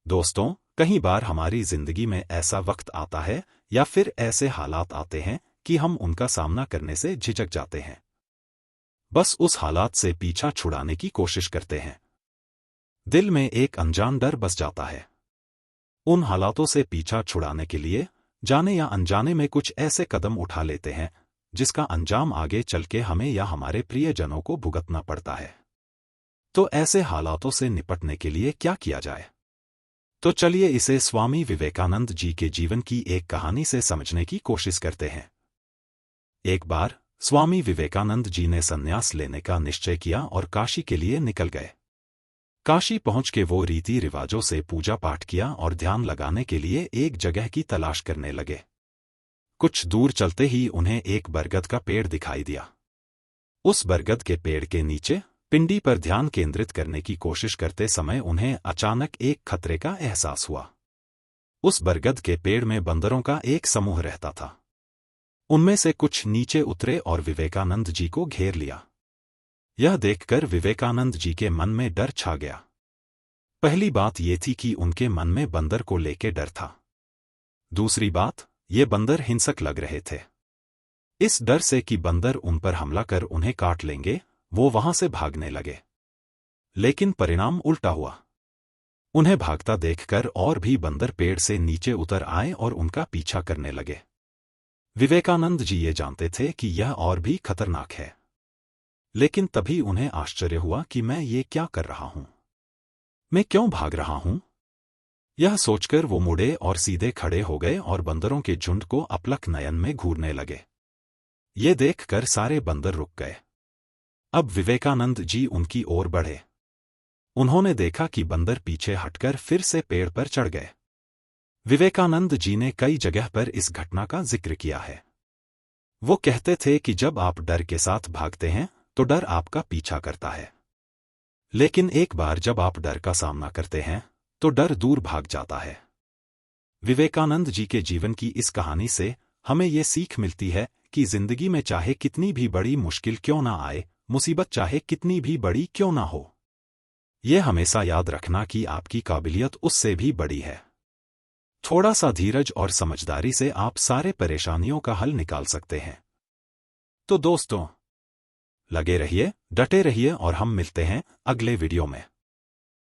दोस्तों, कई बार हमारी जिंदगी में ऐसा वक्त आता है या फिर ऐसे हालात आते हैं कि हम उनका सामना करने से झिझक जाते हैं। बस उस हालात से पीछा छुड़ाने की कोशिश करते हैं। दिल में एक अनजान डर बस जाता है। उन हालातों से पीछा छुड़ाने के लिए जाने या अनजाने में कुछ ऐसे कदम उठा लेते हैं जिसका अंजाम आगे चल के हमें या हमारे प्रियजनों को भुगतना पड़ता है। तो ऐसे हालातों से निपटने के लिए क्या किया जाए? तो चलिए इसे स्वामी विवेकानंद जी के जीवन की एक कहानी से समझने की कोशिश करते हैं। एक बार स्वामी विवेकानंद जी ने संन्यास लेने का निश्चय किया और काशी के लिए निकल गए। काशी पहुंच के वो रीति रिवाजों से पूजा पाठ किया और ध्यान लगाने के लिए एक जगह की तलाश करने लगे। कुछ दूर चलते ही उन्हें एक बरगद का पेड़ दिखाई दिया। उस बरगद के पेड़ के नीचे पिंडी पर ध्यान केंद्रित करने की कोशिश करते समय उन्हें अचानक एक खतरे का एहसास हुआ। उस बरगद के पेड़ में बंदरों का एक समूह रहता था। उनमें से कुछ नीचे उतरे और विवेकानंद जी को घेर लिया। यह देखकर विवेकानंद जी के मन में डर छा गया। पहली बात ये थी कि उनके मन में बंदर को लेके डर था। दूसरी बात, ये बंदर हिंसक लग रहे थे। इस डर से कि बंदर उन पर हमला कर उन्हें काट लेंगे, वो वहां से भागने लगे। लेकिन परिणाम उल्टा हुआ। उन्हें भागता देखकर और भी बंदर पेड़ से नीचे उतर आए और उनका पीछा करने लगे। विवेकानंद जी ये जानते थे कि यह और भी खतरनाक है। लेकिन तभी उन्हें आश्चर्य हुआ कि मैं ये क्या कर रहा हूं? मैं क्यों भाग रहा हूं? यह सोचकर वो मुड़े और सीधे खड़े हो गए और बंदरों के झुंड को अपलक नयन में घूरने लगे। ये देखकर सारे बंदर रुक गए। अब विवेकानंद जी उनकी ओर बढ़े। उन्होंने देखा कि बंदर पीछे हटकर फिर से पेड़ पर चढ़ गए। विवेकानंद जी ने कई जगह पर इस घटना का जिक्र किया है। वो कहते थे कि जब आप डर के साथ भागते हैं तो डर आपका पीछा करता है। लेकिन एक बार जब आप डर का सामना करते हैं तो डर दूर भाग जाता है। विवेकानंद जी के जीवन की इस कहानी से हमें ये सीख मिलती है कि जिंदगी में चाहे कितनी भी बड़ी मुश्किल क्यों ना आए, मुसीबत चाहे कितनी भी बड़ी क्यों ना हो, ये हमेशा याद रखना कि आपकी काबिलियत उससे भी बड़ी है। थोड़ा सा धीरज और समझदारी से आप सारे परेशानियों का हल निकाल सकते हैं। तो दोस्तों, लगे रहिए, डटे रहिए और हम मिलते हैं अगले वीडियो में।